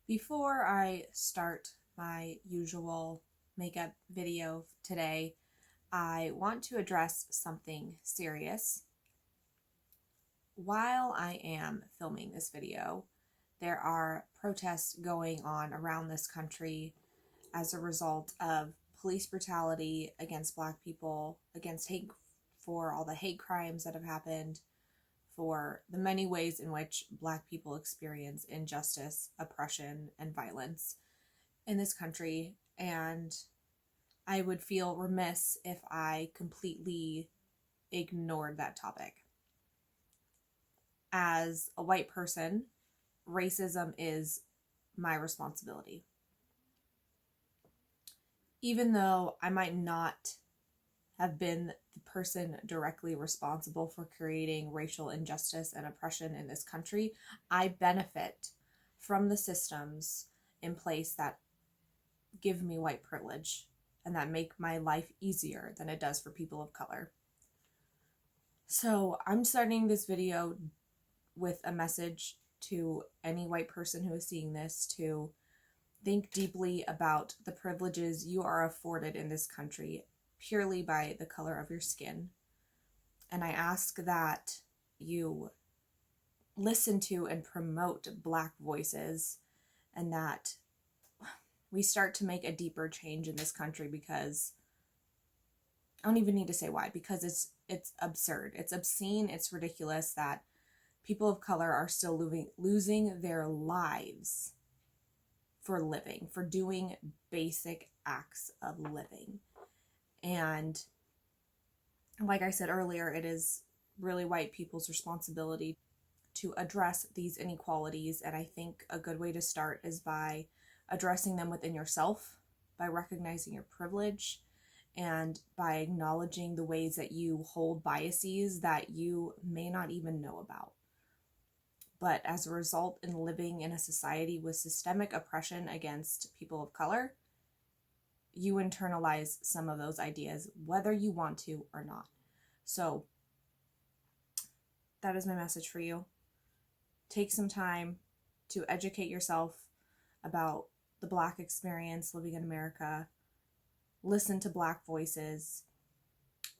Before I start my usual makeup video today, I want to address something serious. While I am filming this video, there are protests going on around this country as a result of police brutality against Black people, for all the hate crimes that have happened, for the many ways in which Black people experience injustice, oppression, and violence in this country. And I would feel remiss if I completely ignored that topic. As a white person, racism is my responsibility. Even though I might not have been the person directly responsible for creating racial injustice and oppression in this country, I benefit from the systems in place that give me white privilege and that make my life easier than it does for people of color. So I'm starting this video with a message to any white person who is seeing this to think deeply about the privileges you are afforded in this country purely by the color of your skin. And I ask that you listen to and promote Black voices, and that we start to make a deeper change in this country, because I don't even need to say why, because it's absurd. It's obscene. It's ridiculous that people of color are still losing their lives for living, for doing basic acts of living. And like I said earlier, it is really white people's responsibility to address these inequalities. And I think a good way to start is by addressing them within yourself, by recognizing your privilege, and by acknowledging the ways that you hold biases that you may not even know about. But as a result, in living in a society with systemic oppression against people of color, you internalize some of those ideas, whether you want to or not. So that is my message for you. Take some time to educate yourself about the Black experience living in America. Listen to Black voices.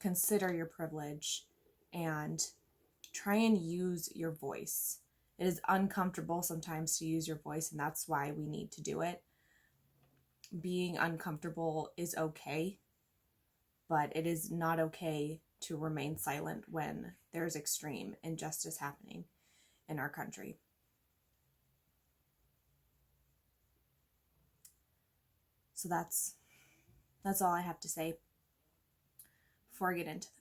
Consider your privilege and try and use your voice. It is uncomfortable sometimes to use your voice, and that's why we need to do it. Being uncomfortable is okay, but it is not okay to remain silent when there's extreme injustice happening in our country. So that's all I have to say before I get into the video.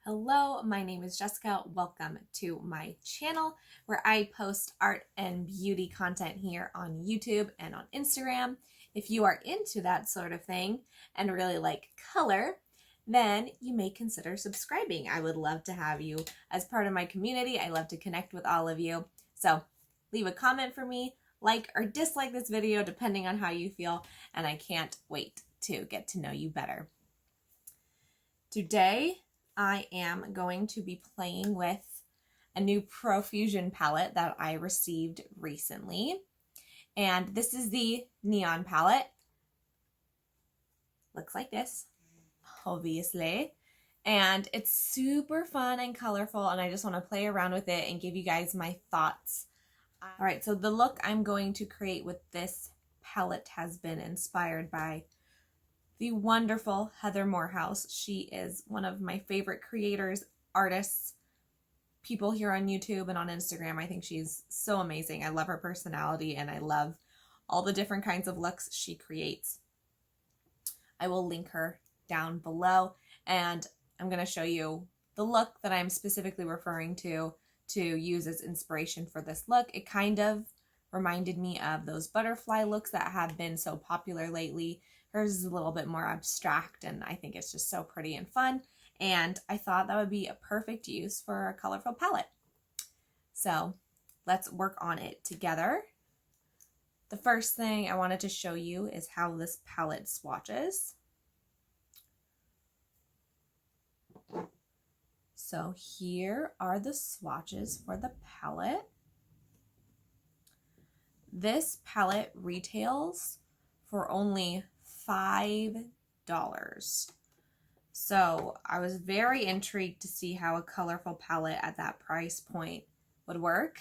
Hello, my name is Jessica. Welcome to my channel where I post art and beauty content here on YouTube and on Instagram. If you are into that sort of thing and really like color, then you may consider subscribing. I would love to have you as part of my community. I love to connect with all of you. So leave a comment for me, like or dislike this video depending on how you feel, and I can't wait to get to know you better. Today, I am going to be playing with a new Profusion palette that I received recently. And this is the Neon palette. Looks like this, obviously. And it's super fun and colorful, and I just want to play around with it and give you guys my thoughts. All right, so the look I'm going to create with this palette has been inspired by the wonderful Heather Morehouse. She is one of my favorite creators, artists, people here on YouTube and on Instagram. I think she's so amazing. I love her personality, and I love all the different kinds of looks she creates. I will link her down below, and I'm going to show you the look that I'm specifically referring to use as inspiration for this look. It kind of reminded me of those butterfly looks that have been so popular lately. Hers is a little bit more abstract, and I think it's just so pretty and fun. And I thought that would be a perfect use for a colorful palette. So let's work on it together. the first thing I wanted to show you is how this palette swatches. So here are the swatches for the palette. This palette retails for only $5. So I was very intrigued to see how a colorful palette at that price point would work.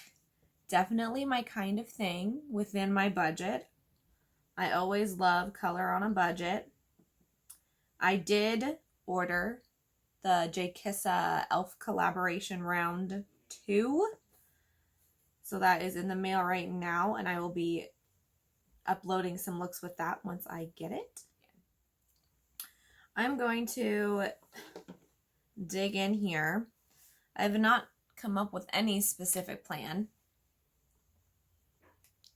Definitely my kind of thing within my budget. I always love color on a budget. I did order the J Kissa Elf collaboration round 2. So that is in the mail right now, and I will be uploading some looks with that once I get it. I'm going to dig in here. I have not come up with any specific plan.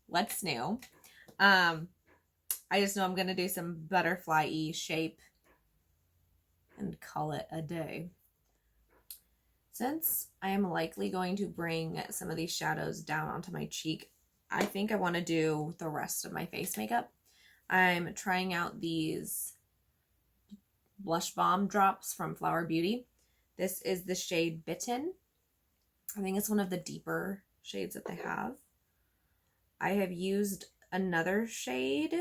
What's new? I just know I'm going to do some butterfly-y shape and call it a day. Since I am likely going to bring some of these shadows down onto my cheek, I think I want to do the rest of my face makeup. I'm trying out these blush balm drops from Flower Beauty. This is the shade Bitten. I think it's one of the deeper shades that they have. I have used another shade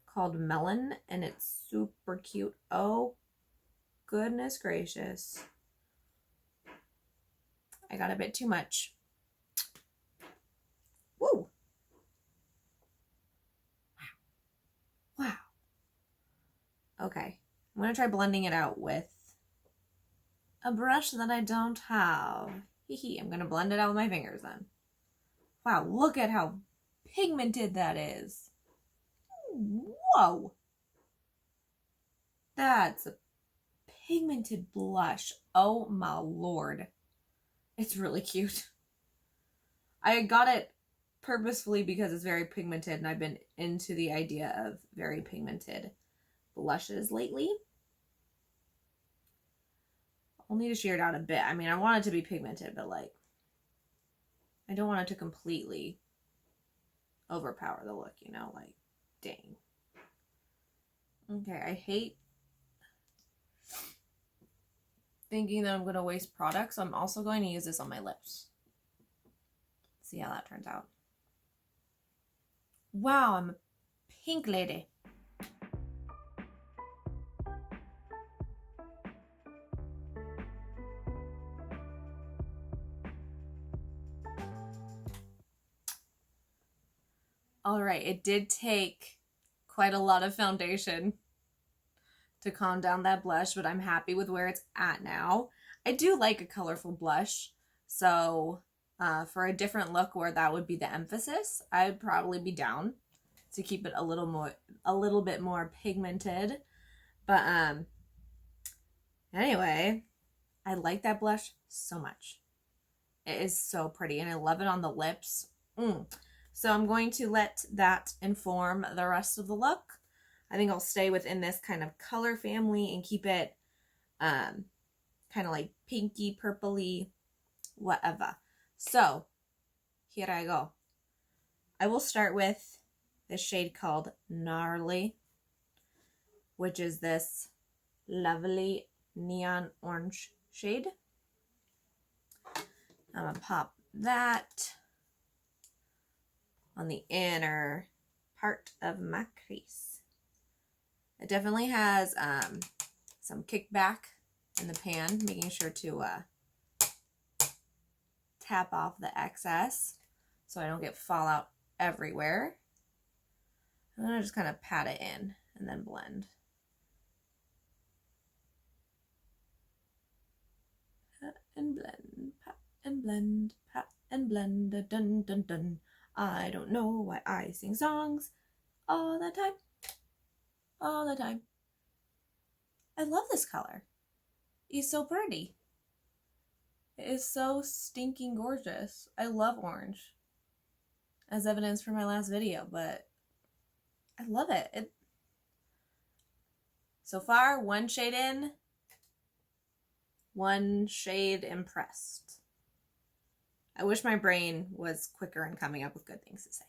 called Melon, and it's super cute. Oh, goodness gracious. I got a bit too much. Woo! Wow. Okay. I'm going to try blending it out with a brush that I don't have. Hee. I'm going to blend it out with my fingers then. Wow, look at how pigmented that is. Whoa. That's a pigmented blush. Oh my lord. It's really cute. I got it purposefully because it's very pigmented, and I've been into the idea of very pigmented blushes lately. I'll need to shear it out a bit. I mean, I want it to be pigmented, but like, I don't want it to completely overpower the look, you know, like, dang. Okay, I hate thinking that I'm going to waste product, so I'm also going to use this on my lips. See how that turns out. Wow, I'm a pink lady. All right, it did take quite a lot of foundation to calm down that blush, but I'm happy with where it's at now. I do like a colorful blush, so for a different look where that would be the emphasis, I'd probably be down to keep it a little bit more pigmented. But anyway, I like that blush so much. It is so pretty, and I love it on the lips. So I'm going to let that inform the rest of the look. I think I'll stay within this kind of color family and keep it kind of like pinky, purpley, whatever. So here I go. I will start with this shade called Gnarly, which is this lovely neon orange shade. I'm going to pop that on the inner part of my crease. It definitely has some kickback in the pan, making sure to tap off the excess so I don't get fallout everywhere. I'm going to just kind of pat it in and then blend. Pat and blend, pat and blend, pat and blend, dun dun dun. I don't know why I sing songs all the time. All the time. I love this color. It's so pretty. It is so stinking gorgeous. I love orange, as evidenced from my last video, but I love it. So far, one shade in, one shade impressed. I wish my brain was quicker in coming up with good things to say.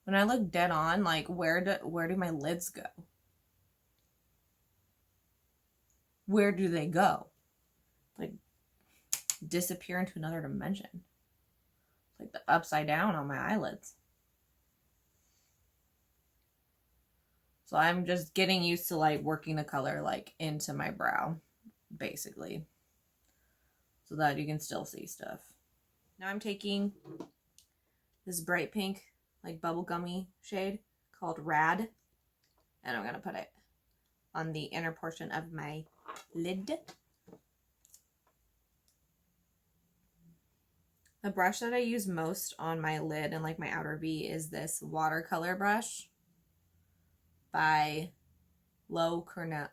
When I look dead on, like, where do my lids go? Where do they go? Like, disappear into another dimension. Like the upside down on my eyelids. So I'm just getting used to like working the color like into my brow, basically, so that you can still see stuff. Now I'm taking this bright pink, like bubblegummy shade called Rad, and I'm going to put it on the inner portion of my lid. The brush that I use most on my lid and like my outer V is this watercolor brush by Low Cornell.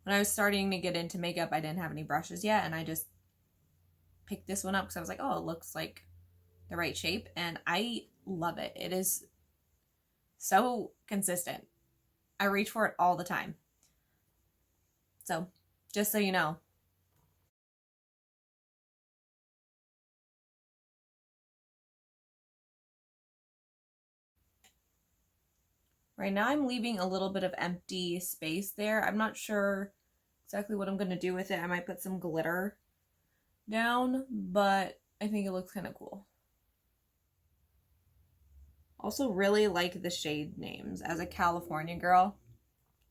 When I was starting to get into makeup, I didn't have any brushes yet, and I just picked this one up because I was like, oh, it looks like the right shape, and I love it. It is so consistent. I reach for it all the time. So, just so you know. Right now I'm leaving a little bit of empty space there. I'm not sure exactly what I'm going to do with it. I might put some glitter down, but I think it looks kind of cool. Also really like the shade names. As a California girl,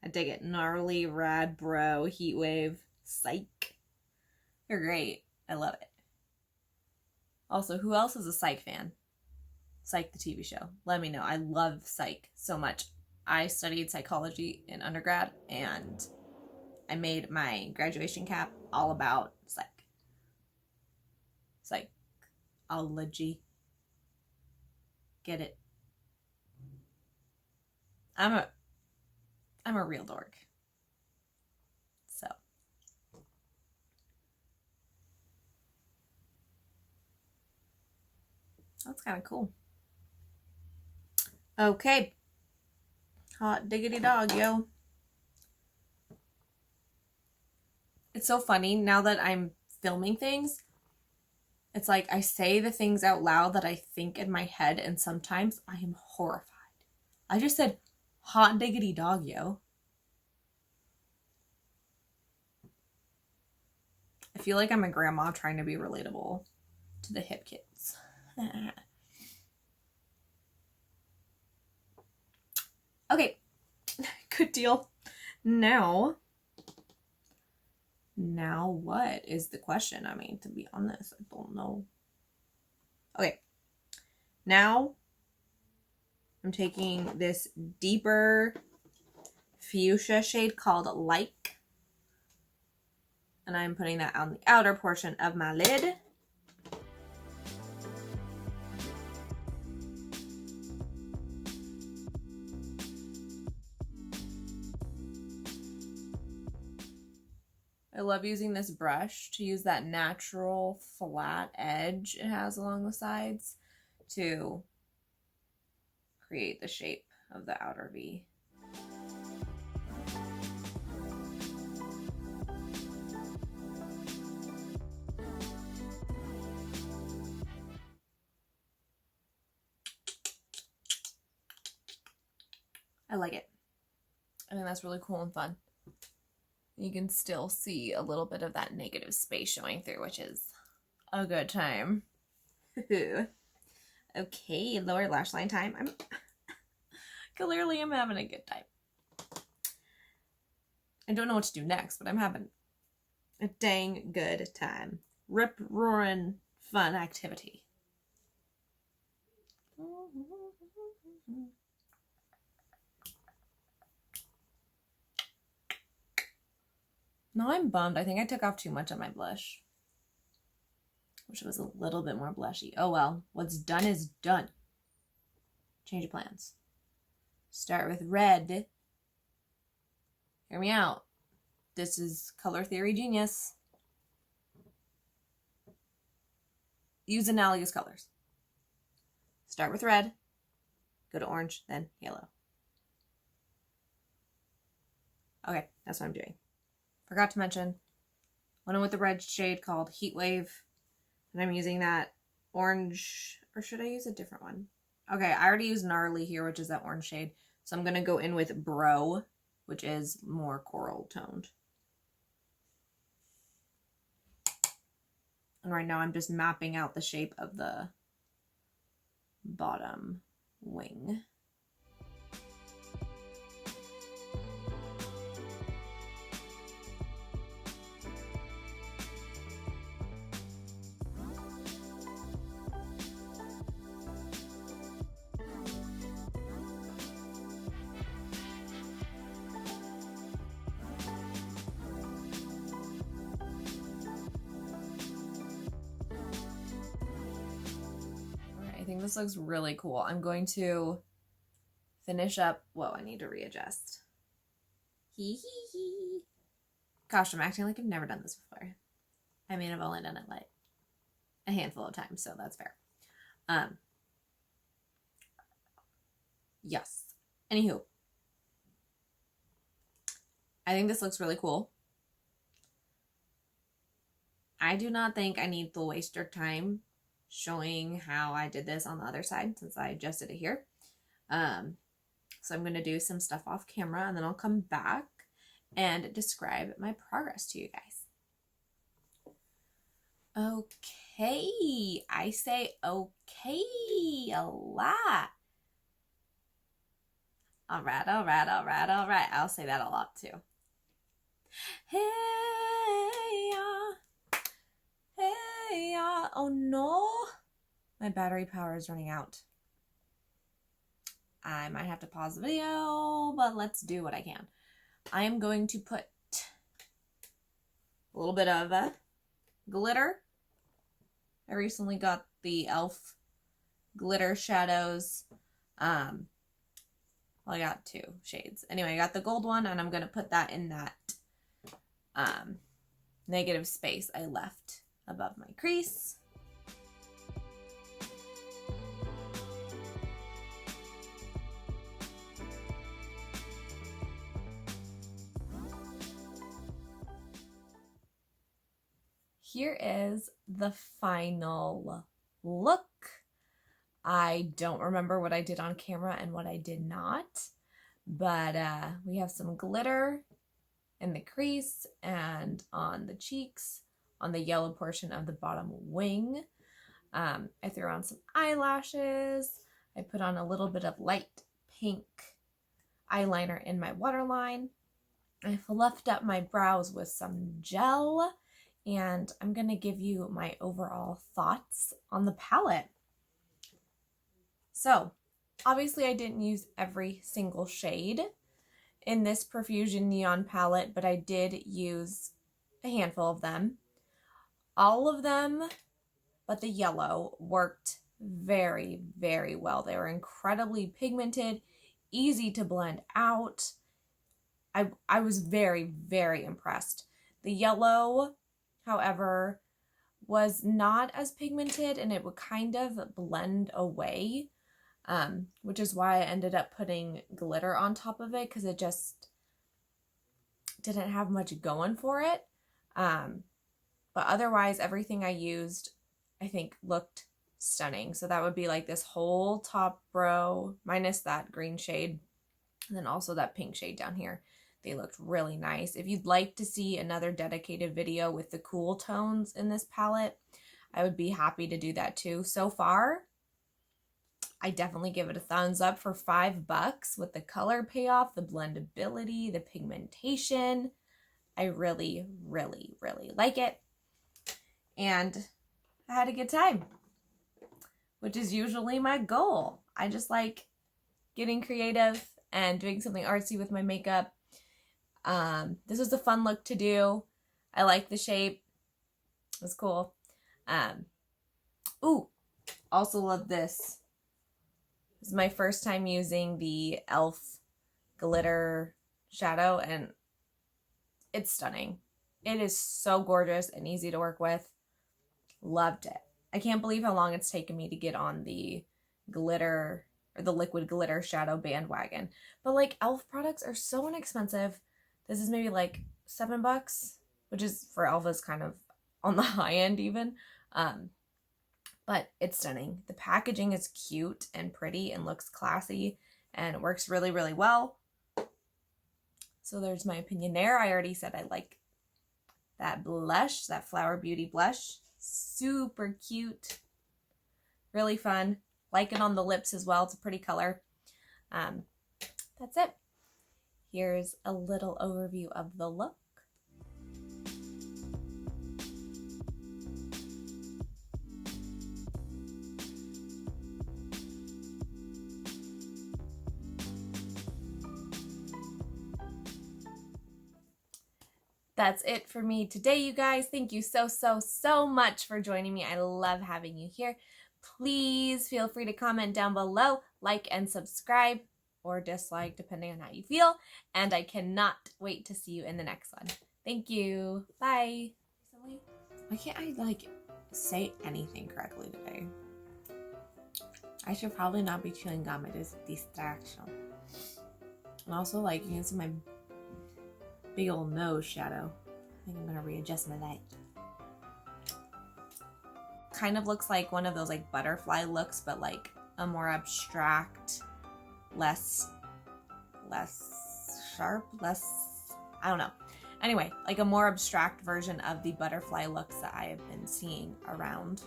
I dig it. Gnarly, Rad, Bro, Heatwave, Psych. They're great. I love it. Also, who else is a Psych fan? Psych, the TV show. Let me know. I love Psych so much. I studied psychology in undergrad, and I made my graduation cap all about psychology. Get it? I'm a real dork. So that's kind of cool. Okay. Hot diggity dog, yo. It's so funny now that I'm filming things. It's like I say the things out loud that I think in my head, and sometimes I am horrified. I just said hot diggity dog, yo. I feel like I'm a grandma trying to be relatable to the hip kids. Okay, good deal. Now what is the question? I mean, to be honest, I don't know. Okay, now I'm taking this deeper fuchsia shade called Like, and I'm putting that on the outer portion of my lid. I love using this brush to use that natural flat edge it has along the sides to create the shape of the outer V. I like it. I think that's really cool and fun. You can still see a little bit of that negative space showing through, which is a good time. Okay, lower lash line time. I'm clearly having a good time. I don't know what to do next, but I'm having a dang good time. Rip-roaring fun activity. No, I'm bummed. I think I took off too much of my blush. Wish it was a little bit more blushy. Oh well, what's done is done. Change of plans. Start with red. Hear me out. This is color theory genius. Use analogous colors. Start with red. Go to orange, then yellow. Okay, that's what I'm doing. Forgot to mention, went in with the red shade called Heat Wave, and I'm using that orange, or should I use a different one? Okay, I already used Gnarly here, which is that orange shade. So I'm going to go in with Bro, which is more coral toned. And right now I'm just mapping out the shape of the bottom wing. I think this looks really cool. I'm going to finish up. Whoa, I need to readjust. Hee hee hee. Gosh, I'm acting like I've never done this before. I mean, I've only done it like a handful of times, so that's fair. Yes. Anywho, I think this looks really cool. I do not think I need to waste your time showing how I did this on the other side since I just did it here. So I'm going to do some stuff off camera and then I'll come back and describe my progress to you guys. Okay, I say okay a lot. All right. I'll say that a lot too. Hey, oh no. My battery power is running out. I might have to pause the video, but let's do what I can. I am going to put a little bit of glitter. I recently got the e.l.f. glitter shadows. Well, I got 2 shades. Anyway, I got the gold one, and I'm going to put that in that negative space I left above my crease. Here is the final look. I don't remember what I did on camera and what I did not, but we have some glitter in the crease and on the cheeks, on the yellow portion of the bottom wing. I threw on some eyelashes. I put on a little bit of light pink eyeliner in my waterline. I fluffed up my brows with some gel, and I'm going to give you my overall thoughts on the palette. So, obviously I didn't use every single shade in this Profusion Neon palette, but I did use a handful of them. All of them, but the yellow, worked very, very well. They were incredibly pigmented, easy to blend out. I was very, very impressed. The yellow, however, was not as pigmented and it would kind of blend away, which is why I ended up putting glitter on top of it because it just didn't have much going for it. But otherwise, everything I used, I think, looked stunning. So that would be like this whole top row, minus that green shade, and then also that pink shade down here. They looked really nice. If you'd like to see another dedicated video with the cool tones in this palette, I would be happy to do that too. So far, I definitely give it a thumbs up for $5 with the color payoff, the blendability, the pigmentation. I really, really, really like it. And I had a good time, which is usually my goal. I just like getting creative and doing something artsy with my makeup. This was a fun look to do. I like the shape. It was cool. Ooh, also love this. This is my first time using the e.l.f. glitter shadow, and it's stunning. It is so gorgeous and easy to work with. Loved it. I can't believe how long it's taken me to get on the glitter or the liquid glitter shadow bandwagon. But like e.l.f. products are so inexpensive. This is maybe like $7, which is for e.l.f. is kind of on the high end even. But but it's stunning. The packaging is cute and pretty and looks classy, and it works really, really well. So there's my opinion there. I already said I like that blush, that Flower Beauty blush. Super cute. Really fun. Like it on the lips as well. It's a pretty color. That's it. Here's a little overview of the look. That's it for me today, you guys. Thank you so much for joining me. I love having you here. Please feel free to comment down below, like and subscribe, or dislike, depending on how you feel. And I cannot wait to see you in the next one. Thank you. Bye. Why can't I, like, say anything correctly today? I should probably not be chewing gum. It is a distraction. And also, like, you can see my big old nose shadow. I think I'm gonna readjust my light. Kind of looks like one of those like butterfly looks, but like a more abstract, less sharp, I don't know. Anyway, like a more abstract version of the butterfly looks that I have been seeing around.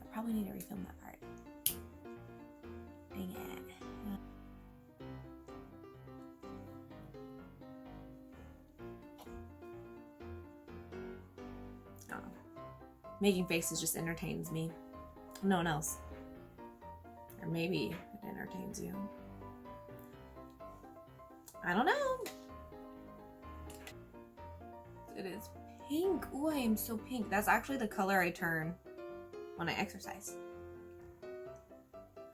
I probably need to refilm that part. Dang it. Making faces just entertains me. No one else. Or maybe it entertains you. I don't know. It is pink. Ooh, I am so pink. That's actually the color I turn when I exercise.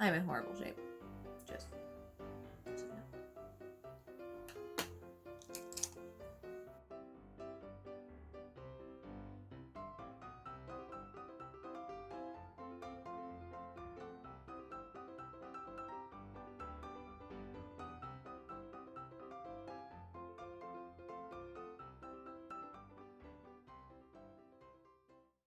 I'm in horrible shape. Just